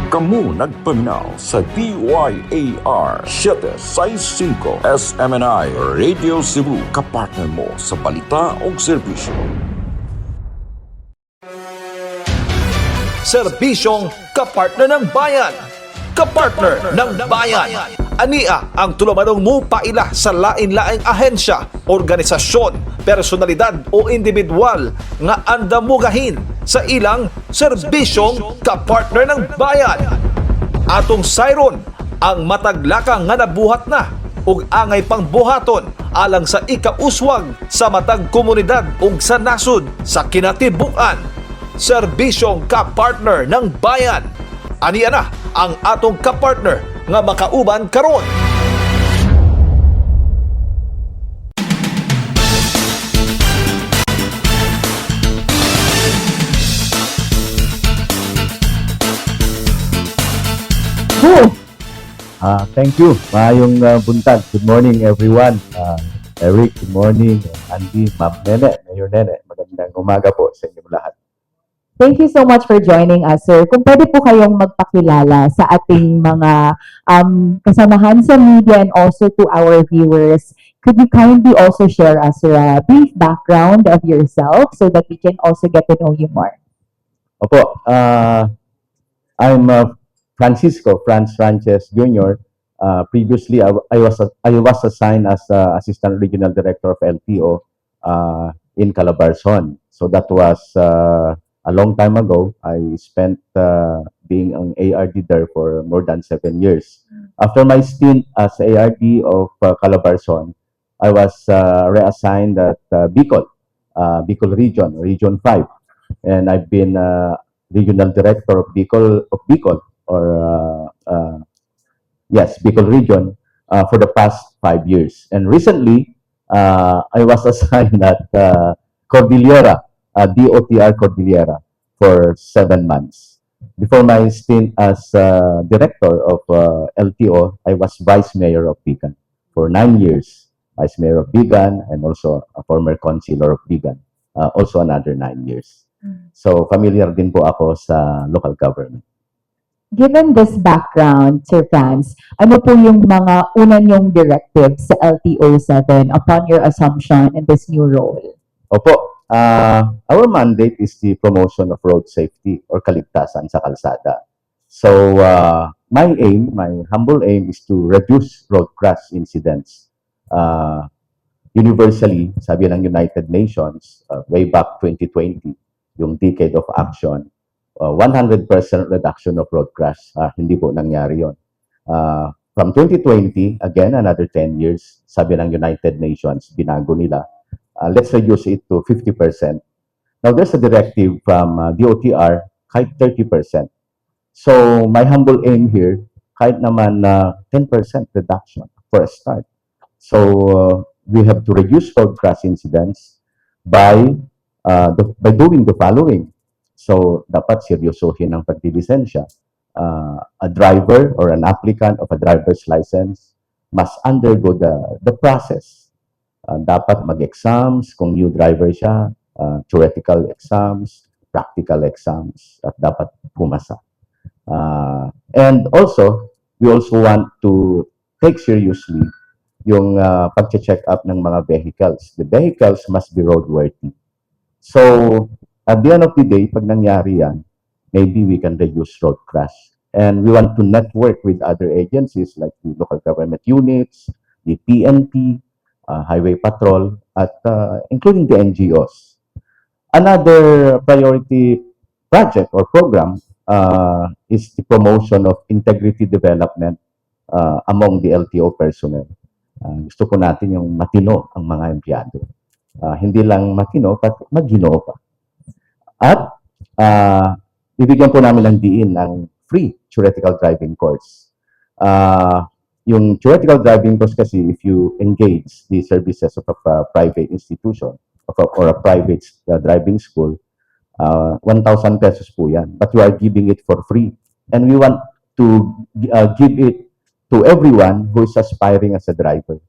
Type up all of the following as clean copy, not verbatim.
Kamu nagpaminaw sa DYAR 765 SMNI Radio Cebu, kapartner mo sa balita o serbisyo. Serbisyong kapartner ng bayan. Kapartner ng bayan. Ania ang tulumanong mo paila sa lain-laing ahensya, organisasyon, personalidad o individual nga andamugahin sa ilang serbisyong kapartner ng bayan. Atong sayron ang mataglaka nga nabuhat na ug angay pang buhaton alang sa ikauswag sa matag komunidad ug sa nasud sa kinatibuk-an. Serbisyong kapartner ng bayan. Ania na ang atong kapartner nga makauban karon. Thank you. Maayong buntag. Good morning, everyone. Eric, good morning. Andy, Ma'am Nene, Mayor Nene. Magandang umaga po sa inyong lahat. Thank you so much for joining us, sir. Kung pwede po kayong magpakilala sa ating mga kasamahan sa media and also to our viewers, could you kindly also share us a brief background of yourself so that we can also get to know you more? Opo, I'm Francisco Franz Sanchez Jr. Previously, I was assigned as Assistant Regional Director of LTO in Calabarzon. So that was a long time ago. I spent being an ARD there for more than 7 years. After my stint as ARD of Calabarzon, I was reassigned at Bicol Region, Region 5. And I've been Regional Director of Bicol, Bicol Region for the past 5 years. And recently, I was assigned at Cordillera, DOTR Cordillera for 7 months. Before my stint as director of LTO, I was Vice Mayor of Bigan for 9 years. Vice Mayor of Bigan and also a former Councilor of Bigan, also another 9 years. So familiar din po ako sa local government. Given this background, Sir Franz, ano po yung mga una niyong directives sa LTO-7 upon your assumption in this new role? Opo, our mandate is the promotion of road safety or kaligtasan sa kalsada. So, my humble aim is to reduce road crash incidents. Universally, sabi ng United Nations, way back 2020, yung Decade of Action, 100% reduction of road crash. Hindi po nangyari yun. From 2020, again, another 10 years, sabi ng United Nations, binago nila. Let's reduce it to 50%. Now, there's a directive from DOTR, kahit 30%. So, my humble aim here, kahit naman 10% reduction for a start. So, we have to reduce road crash incidents by doing the following. So, dapat seryosohin ang pagdilisensya. A driver or an applicant of a driver's license must undergo the process. Dapat mag-exams kung new driver siya, theoretical exams, practical exams, at dapat pumasa. And also, we also want to take seriously yung pag-check up ng mga vehicles. The vehicles must be roadworthy. So, at the end of the day, pag nangyari yan, maybe we can reduce road crash. And we want to network with other agencies like the local government units, the PNP, Highway Patrol, at including the NGOs. Another priority project or program is the promotion of integrity development among the LTO personnel. Gusto ko natin yung matino ang mga empleyado. Hindi lang matino, but magino pa. At bibigyan po namin ng diin ng free theoretical driving course. Yung theoretical driving course kasi, if you engage the services of a private institution or a private driving school, 1,000 pesos po yan. But you are giving it for free. And we want to give it to everyone who is aspiring as a driver.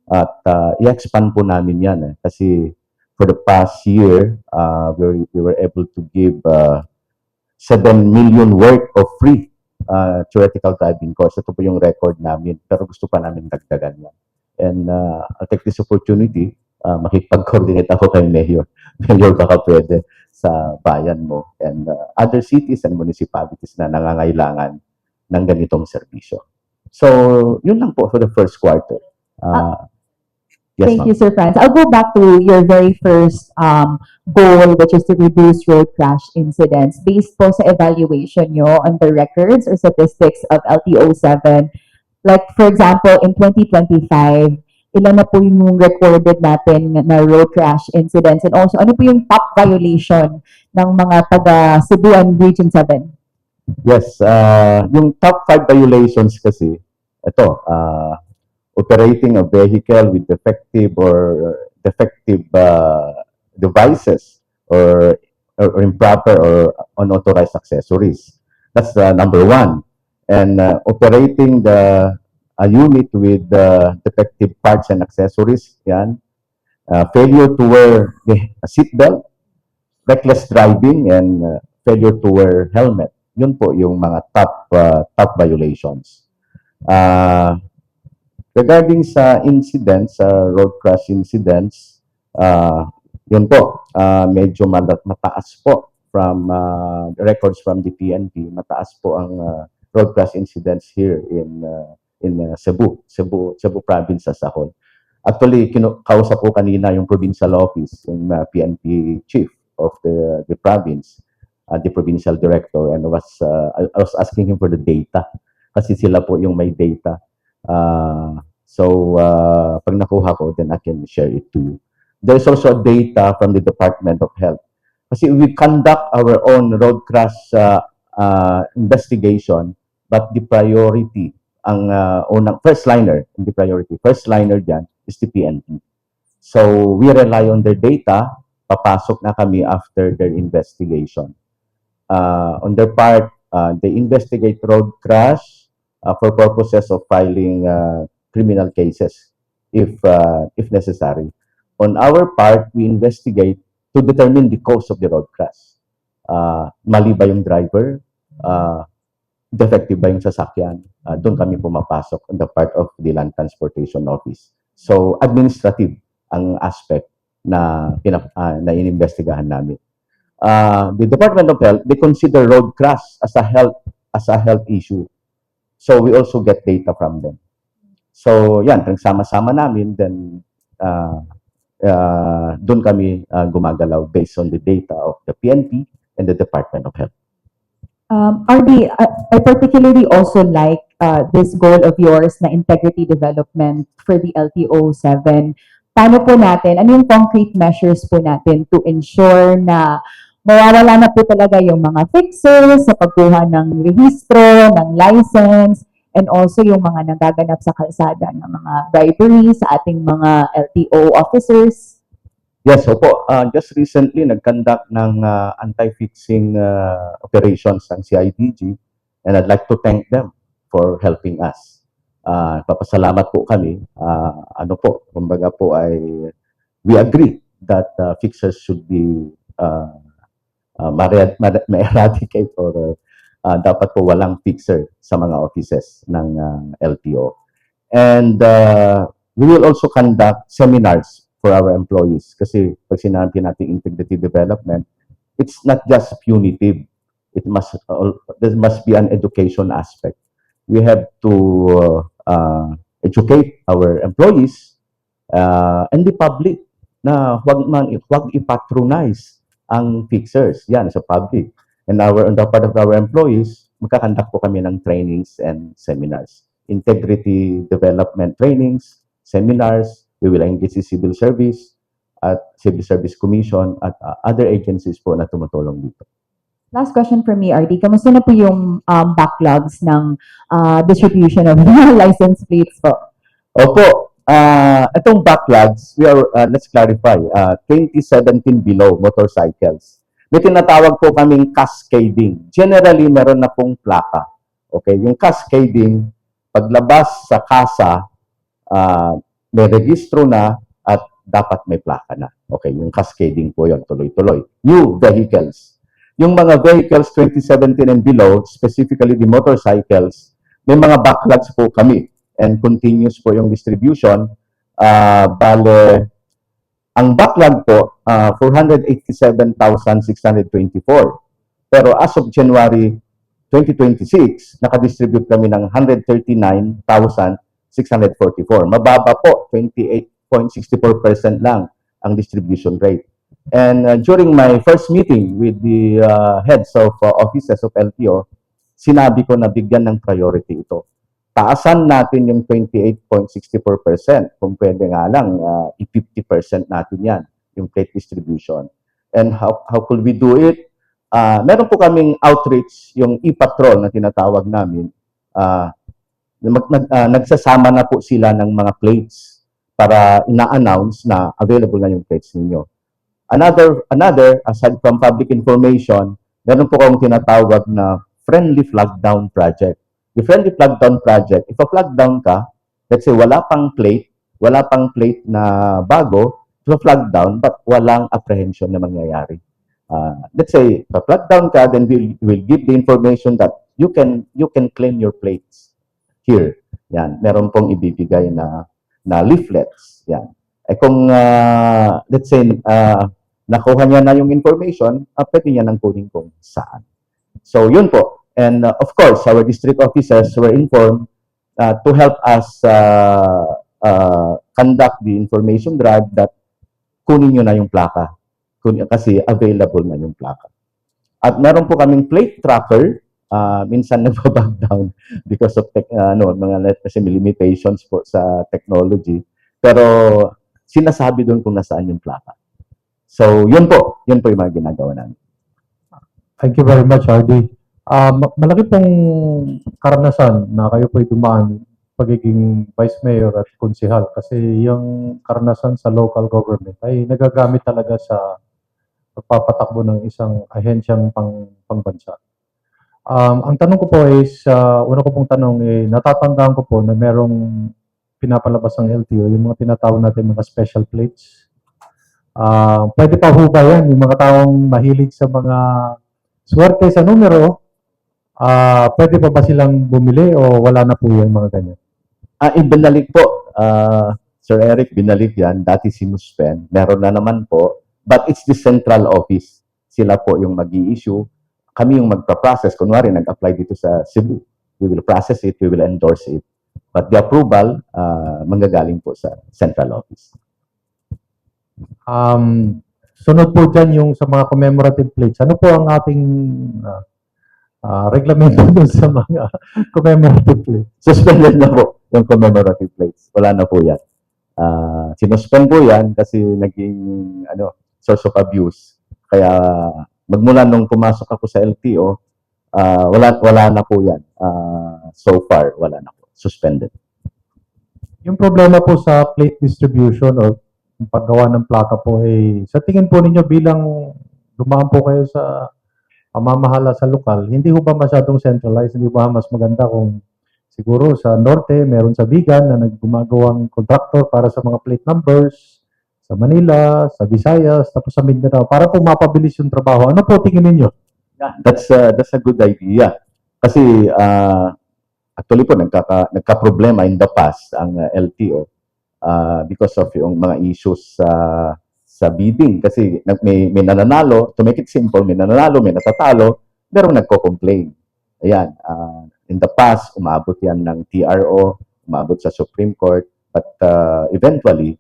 At i-expand po namin yan. Kasi for the past year, we were able to give 7 million worth of free theoretical driving course. Ito po yung record namin, pero gusto pa namin dagdagan yan. And I'll take this opportunity, makipag-coordinate ako kay Mayor. Mayor, baka pwede sa bayan mo and other cities and municipalities na nangangailangan ng ganitong serbisyo. So, yun lang po for the first quarter. Yes, Thank ma'am. you, Sir Franz. I'll go back to your very first goal, which is to reduce road crash incidents. Based po sa evaluation nyo on the records or statistics of LTO-7, like for example, in 2025, ilan na po yung recorded natin na road crash incidents? And also, ano po yung top violation ng mga taga Cebuan Region 7? Yes, yung top 5 violations kasi, ito, operating a vehicle with defective devices or improper or unauthorized accessories. That's number 1. And operating a unit with defective parts and accessories, yan. Failure to wear a seatbelt, reckless driving, and failure to wear helmet. Yun po yung mga top violations. Regarding sa incidents, road crash incidents, yun po, medyo mataas po from records from the PNP, mataas po ang road crash incidents here in Cebu province as a whole. Actually, kausap ko kanina yung provincial office, yung PNP chief of the province, the provincial director, and I was asking him for the data kasi sila po yung may data. So, pag nakuha ko, then I can share it to you. There's also data from the Department of Health. Kasi we conduct our own road crash investigation, but the priority, ang first liner dyan is the PNP. So, we rely on their data, papasok na kami after their investigation. On their part, they investigate road crash for purposes of filing criminal cases if necessary. On our part, we investigate to determine the cause of the road crash. Mali ba yung driver? Defective ba yung sasakyan? Doon kami pumapasok on the part of the Land Transportation Office. So, administrative ang aspect na inimbestigahan namin. The Department of Health, they consider road crash as a health issue. So, we also get data from them. So, yan, sama-sama namin, then doon kami gumagalaw based on the data of the PNP and the Department of Health. RD, I particularly also like this goal of yours na integrity development for the LTO-7. Paano po natin, ano yung concrete measures po natin to ensure na mawawala na po talaga yung mga fixers sa pagkuha ng rehistro, ng license, and also yung mga nagaganap sa kalsada ng mga bribery sa ating mga LTO officers? Yes, opo. Just recently, nag-conduct ng anti-fixing operations ng CIDG, and I'd like to thank them for helping us. Papasalamat po kami. Kumbaga po we agree that fixers should be ma-eradicate or dapat po walang fixer sa mga offices ng LTO. And we will also conduct seminars for our employees kasi pag sinabi natin integrity development, it's not just punitive. There must be an education aspect. We have to educate our employees and the public na huwag ipatronize ang fixers yan sa public. And on the part of our employees, magkakandak po kami ng trainings and seminars. Integrity development trainings, seminars, we will engage the Civil Service at Civil Service Commission at other agencies po na tumutulong dito. Last question from me, RD. Kamusta na po yung backlogs ng distribution of license plates po? Opo, itong backlogs, let's clarify, 2017 below motorcycles. May tinatawag po kaming cascading. Generally, meron na pong plaka. Okay, yung cascading, paglabas sa kasa, may registro na at dapat may plaka na. Okay, yung cascading po yun, tuloy-tuloy. New vehicles. yung mga vehicles 2017 and below, specifically the motorcycles, may mga backlogs po kami and continuous po yung distribution. Bale, ang backlog po, 487,624. Pero as of January 2026, nakadistribute kami ng 139,644. Mababa po, 28.64% lang ang distribution rate. And during my first meeting with the heads of offices of LTO, sinabi ko na bigyan ng priority ito. Taasan natin yung 28.64%. Kung pwede nga lang, i-50% natin yan, yung plate distribution. And how could we do it? Meron po kaming outreach, yung e-patrol na tinatawag namin. Nagsasama na po sila ng mga plates para ina-announce na available na yung plates ninyo. Another, aside from public information, meron po akong tinatawag na friendly flag down project. The friendly flag down project, if a flag down ka, let's say wala pang plate na bago, to flag down, but walang apprehension na mangyayari. Let's say, if a flag down ka, then we'll give the information that you can claim your plates here. Yan, meron pong ibibigay na leaflets. Yan. Kung, let's say, nakuha niya na yung information, pwede niya nang kunin kung saan. So, yun po. And of course, our district officers were informed to help us conduct the information drive that kunin nyo na yung plaka. Kasi available na yung plaka. At meron po kaming plate tracker. Minsan nagpa-back down because of mga limitations po sa technology. Pero sinasabi doon kung nasaan yung plaka. So, yun po yung mga ginagawa namin. Thank you very much, RD. Malaki pong karanasan na kayo po'y dumaan pagiging vice mayor at konsehal kasi yung karanasan sa local government ay nagagamit talaga sa pagpapatakbo ng isang ahensyang pangbansa. Ang tanong ko po is, una ko pong tanong, natatandaan ko po na merong pinapalabas ng LTO, yung mga tinatawag natin mga special plates. Pwede pa ho ba yan? Yung mga taong mahilig sa mga swerte sa numero, pwede pa ba silang bumili o wala na po yung mga ganyan? Ibinalik po, Sir Eric, binalik yan. Dati sinuspend. Meron na naman po. But it's the central office. Sila po yung mag-i-issue. Kami yung magpa-process. Kunwari, nag-apply dito sa Cebu. We will process it. We will endorse it. But the approval, manggagaling po sa central office. Sunod po dyan yung sa mga commemorative plates. Ano po ang ating reglamento dun sa mga commemorative plates? Suspended na po yung commemorative plates. Wala na po yan. Sinuspend po yan kasi naging source of abuse. Kaya magmula nung pumasok ako sa LTO, wala na po yan. So far, wala na po. Suspended. Yung problema po sa plate distribution o paggawa ng plaka po, sa tingin po ninyo bilang dumaan po kayo sa pamamahala sa lokal, hindi ho ba masyadong centralized? Hindi ba mas maganda kung siguro sa norte, meron sa Bigan na naggumagawang contractor para sa mga plate numbers, sa Manila, sa Visayas, tapos sa Mindanao, para po mapabilis yung trabaho. Ano po tingin ninyo? Yeah, that's a good idea. Kasi actually po nagka-problema in the past ang LTO because of yung mga issues sa bidding. Kasi may nananalo, to make it simple, may nananalo, may natatalo, pero nagko-complain. Ayan, in the past, umabot yan ng TRO, umabot sa Supreme Court, but eventually,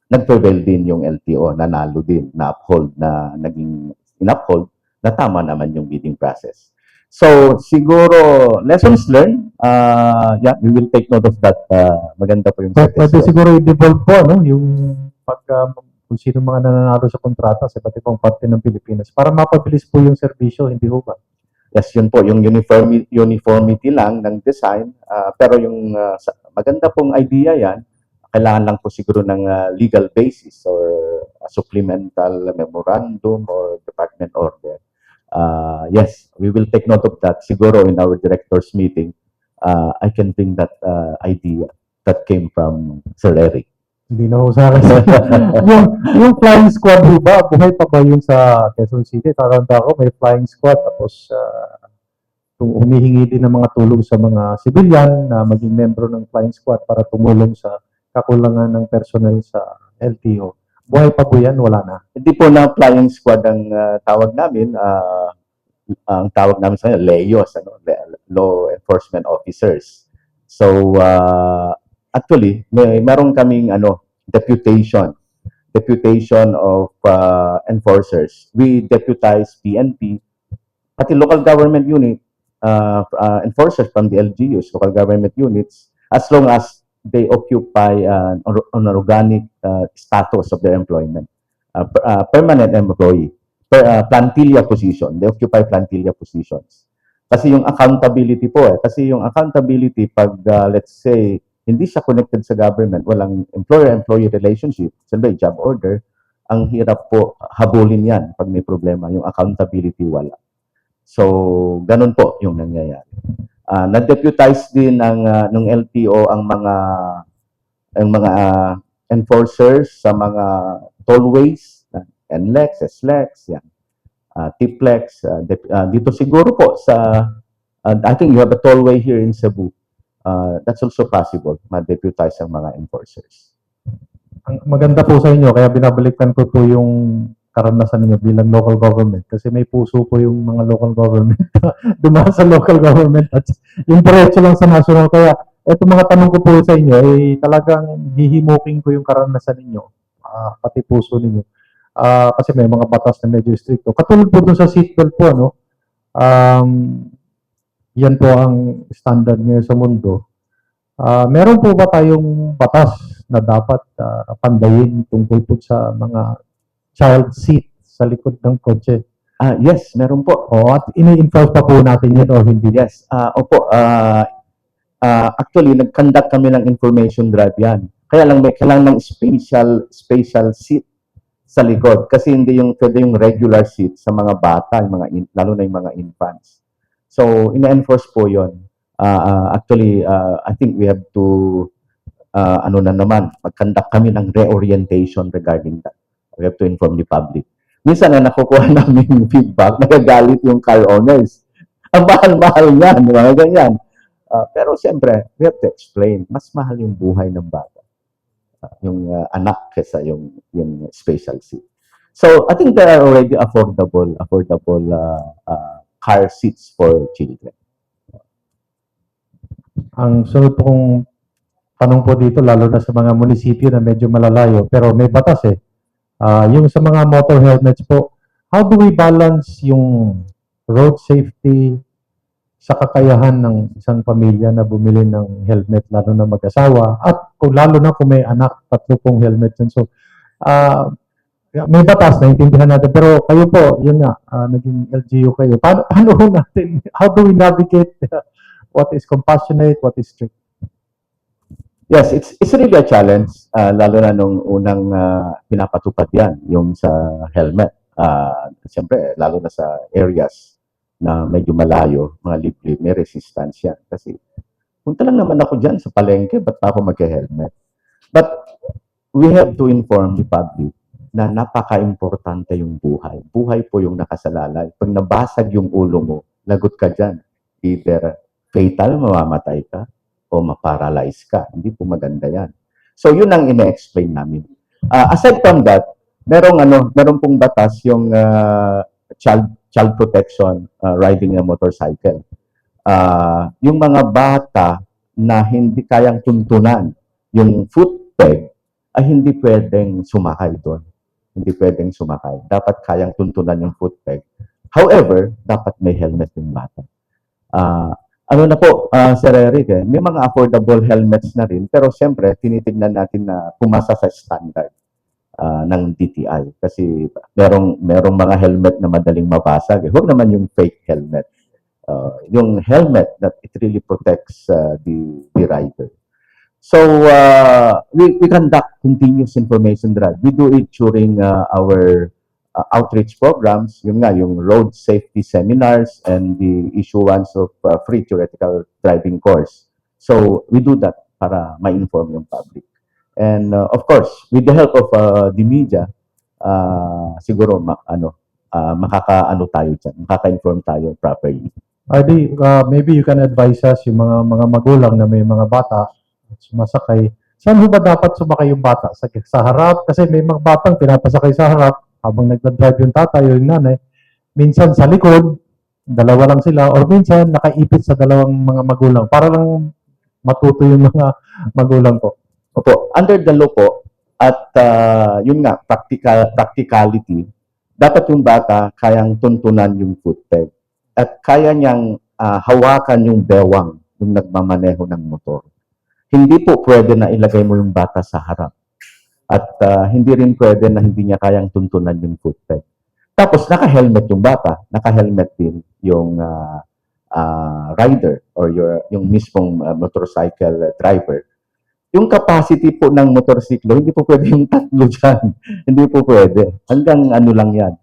nag-prevail din yung LTO, nanalo din, na-uphold, naging in-uphold, na tama naman yung bidding process. So, siguro, lessons learned, yeah, we will take note of that. Maganda po yung Pwede siguro i-devolve po, no? Yung kung sino mga nananalo sa kontrata sa iba't ibang parte ng Pilipinas para mapabilis po yung serbisyo, hindi ho ba? Yes, yun po, yung uniformity lang ng design, pero yung maganda pong idea yan, kailangan lang po siguro ng legal basis or a supplemental memorandum or department order. Yes, we will take note of that. Siguro in our directors meeting, I can bring that idea that came from Sir Eric. Hindi na ho sa akin. yung flying squad ho ba, buhay pa ba yun sa Quezon City? Taranta ako, may flying squad. Tapos, humihingi din ng mga tulong sa mga civilian na maging membro ng flying squad para tumulong sa kakulangan ng personnel sa LTO. Buhay pa po yan? Wala na. Hindi po na flying squad ang tawag namin. Ang tawag namin sa kanila, LEOs, Law Enforcement Officers. So, actually, meron kaming deputation of enforcers. We deputize PNP, pati local government unit, enforcers from the LGUs, local government units, as long as they occupy an organic status of their employment. Permanent employee, plantilla position. They occupy plantilla positions. Kasi yung accountability po kasi yung accountability pag let's say hindi siya connected sa government, walang employer-employee relationship, sabi job order, ang hirap po habulin yan pag may problema, yung accountability wala. So, ganun po yung nangyayari. Na-deputize din ng LTO ang mga enforcers sa mga tollways, NLEX, SLEX, yan. TPLEX, dito siguro po sa, I think you have a tollway here in Cebu. That's also possible, ma-deputize ang mga enforcers. Ang maganda po sa inyo, kaya binabalikan ko po yung karanasan niyo bilang local government kasi may puso po yung mga local government dumaan sa local government at yung diretso lang sa national. Kaya eto mga tanong ko po sa inyo ay talagang hihimuking ko yung karanasan ninyo, pati puso ninyo. Kasi may mga batas na medyo stricto. Katulad po dun sa seatbelt po, yan po ang standard ngayon sa mundo. Meron po ba tayong batas na dapat pandayin tungkol po sa mga child seat sa likod ng kotse? Yes, meron po. At ini-enforce pa po natin yun o hindi? Yes, opo. Actually, nag-conduct kami ng information drive yan. Kaya lang may kailangan ng special seat sa likod. Kasi hindi pwede yung regular seat sa mga bata, lalo na yung mga infants. So, ina-enforce po yun. Actually, I think we have to, mag-conduct kami ng reorientation regarding that. We have to inform the public. Minsan na nakukuha namin yung feedback, nagagalit yung car owners. Ang mahal-mahal yan, mga ganyan. Pero siyempre, we have to explain, mas mahal yung buhay ng bata. Yung anak kesa yung special seat. So, I think there are already affordable car seats for children. Ang sunod pong tanong po dito, lalo na sa mga munisipyo na medyo malalayo, pero may batas yung sa mga motor helmets po, how do we balance yung road safety sa kakayahan ng isang pamilya na bumili ng helmet, lalo na mag-asawa, at lalo na kung may anak, 3 pong helmet yun. So, may batas, naintindihan natin, pero kayo po, yun nga, naging LGU kayo. Paano natin, how do we navigate what is compassionate, what is strict? Yes, it's really a challenge, lalo na nung unang pinapatupad yan, yung sa helmet. Siyempre, lalo na sa areas na medyo malayo, mga liblib, may resistance yan. Kasi, punta lang naman ako dyan sa palengke, ba't pa ako mag-helmet? But, we have to inform the public na napaka-importante yung buhay. Buhay po yung nakasalalay. Pag nabasag yung ulo mo, lagot ka dyan. Either fatal, mamamatay ka, o maparalyze ka. Hindi po maganda yan. So, yun ang ine-explain namin. Aside from that, merong pong batas yung child protection riding a motorcycle. Yung mga bata na hindi kayang tuntunan yung foot peg, ay hindi pwedeng sumakay doon. Hindi pwedeng sumakay. Dapat kayang tuntunan yung foot peg. However, dapat may helmet yung bata. Sir Eric, may mga affordable helmets na rin, pero siyempre, tinitignan natin na pumasa sa standard ng DTI. Kasi merong mga helmet na madaling mabasag. Huwag naman yung fake helmet. Yung helmet that it really protects the rider. So, we conduct continuous information drive. We do it during our outreach programs, yung road safety seminars and the issuance of free theoretical driving course. So, we do that para ma-inform yung public. And of course, with the help of the media, siguro makaka-ano tayo dyan, makaka-inform tayo properly. RD, maybe you can advise us yung mga magulang na may mga bata sumasakay. Saan ho ba dapat sumakay yung bata? Sa harap? Kasi may mga batang pinapasakay sa harap habang nagdadrive yung tatay o yung nanay. Minsan sa likod, dalawa lang sila, or minsan nakaipit sa dalawang mga magulang para lang matuto yung mga magulang po. Opo, under the law po, at yun nga, practicality, dapat yung bata kayang tuntunan yung foot peg at kaya niyang hawakan yung bewang yung nagmamaneho ng motor. Hindi po pwede na ilagay mo yung bata sa harap. At hindi rin pwede na hindi niya kayang tuntunan yung foot peg. Tapos naka-helmet yung bata, naka-helmet din yung rider or yung mismong motorcycle driver. Yung capacity po ng motorsiklo, hindi po pwede yung tatlo dyan. Hindi po pwede. Hanggang ano lang yan,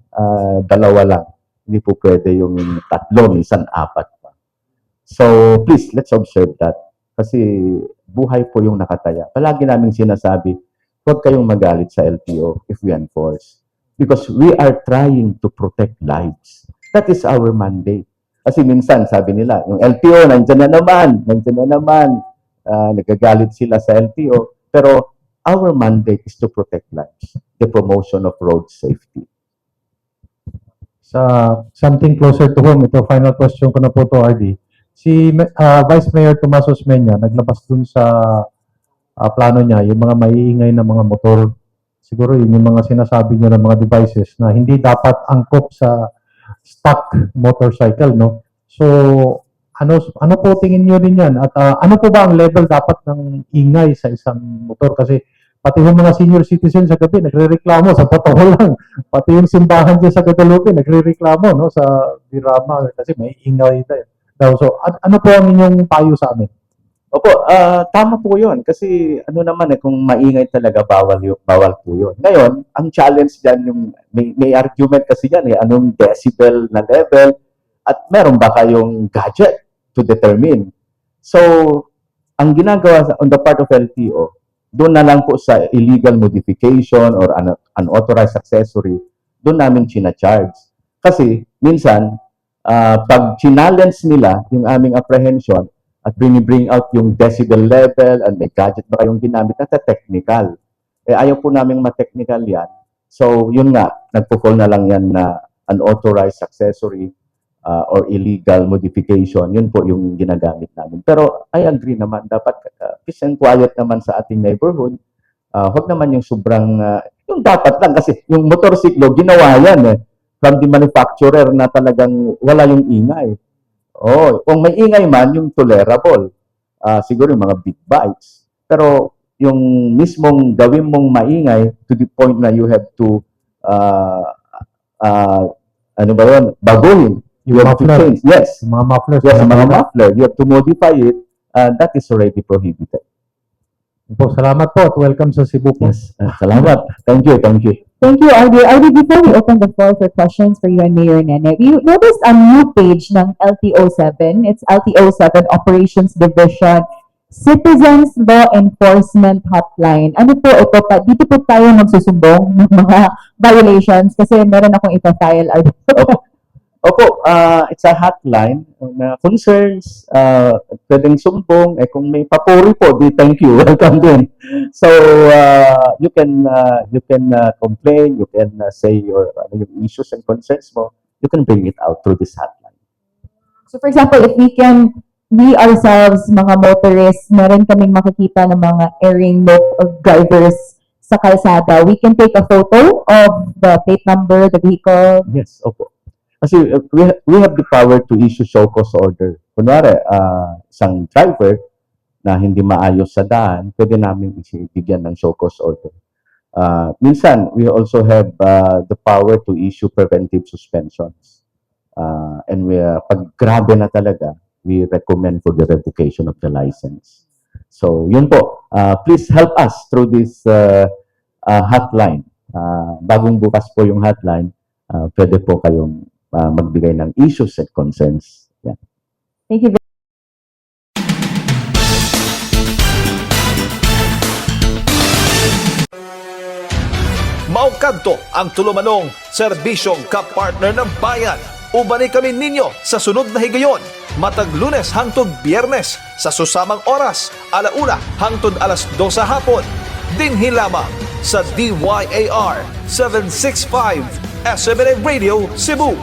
dalawa lang. Hindi po pwede yung tatlo, minsan apat pa. So, please, let's observe that. Kasi buhay po yung nakataya. Palagi namin sinasabi, huwag kayong magalit sa LTO if we enforce. Because we are trying to protect lives. That is our mandate. Kasi minsan, sabi nila, yung LTO, nandyan na naman. Nagagalit sila sa LTO. Pero our mandate is to protect lives. The promotion of road safety. Sa something closer to home, ito final question ko na po to, RD. Si Vice Mayor Tomas Osmeña, naglabas dun sa plano niya, yung mga maiingay na mga motor. Siguro yun yung mga sinasabi niya ng mga devices na hindi dapat angkop sa stock motorcycle, no? So, ano po tingin niyo rin yan? At ano po ba ang level dapat ng ingay sa isang motor? Kasi pati yung mga senior citizen sa gabi, nagre-reklamo sa totoo lang. Pati yung simbahan dyan sa Guadalupe, nagre-reklamo, no, sa Birama kasi may ingay daw. So, ano po ang inyong payo sa amin? Opo, tama po yun. Kasi ano naman kung maingay talaga, bawal po yun. Ngayon, ang challenge dyan, yung, may argument kasi dyan, anong decibel na level, at meron ba kayong gadget to determine. So, ang ginagawa on the part of LTO, doon na lang po sa illegal modification or unauthorized accessory, doon namin charge. Kasi, minsan, pag challenge nila yung aming apprehension, at bring out yung decibel level and may gadget ba kayong ginamit, at technical. Ayaw po namin ma-technical yan. So, yun nga, nagpo-fall na lang yan na unauthorized accessory or illegal modification. Yun po yung ginagamit namin. Pero I agree naman, dapat peace and quiet naman sa ating neighborhood. Huwag naman yung sobrang, yung dapat lang kasi yung motorsiklo, ginawa yan from the manufacturer na talagang wala yung ingay. Kung may ingay man, yung tolerable. Siguro yung mga big bikes. Pero yung mismong gawin mong maingay to the point na you have to baguhin. You have to change. Yes. Yung mga mufflers. Yes, mga muffler. You have to modify it. That is already prohibited. Po, salamat po at welcome sa Cebu po. Yes. Salamat. Thank you. Thank you, RD. RD, before we open the floor for questions for you and Mayor Nene, we noticed a new page ng LTO7. It's LTO7 Operations Division Citizens Law Enforcement Hotline. Ano po ito? Dito po tayo magsusumbong ng mga violations kasi meron akong ipafile, RD. Opo, it's a hotline na concerns, pwedeng sumbong, kung may papuri po, thank you, welcome din. So, you can complain, you can say your yung issues and concerns mo, you can bring it out through this hotline. So for example, if we ourselves, mga motorists, meron kaming makikita ng mga erring drivers sa kalsada, we can take a photo of the plate number, the vehicle. Yes, opo. Kasi we have the power to issue show cause order. Kunwari, isang driver na hindi maayos sa daan, pwede namin ibigyan ng show cause order. Minsan, we also have the power to issue preventive suspensions. And pag grabe na talaga, we recommend for the revocation of the license. So, yun po. Please help us through this hotline. Bagong bukas po yung hotline, pwede po kayong magbigay ng issues and concerns. Yeah. Thank you. kadto ang tulumanong serbisyong kapartner ng bayan. Ubani kami ninyo sa sunod na higayon, matag Lunes hangtod Biyernes sa susamang oras, 1:00 hangtod 2:00 hapon. Dinhi lamang sa DYAR 765 SMNA Radio Cebu.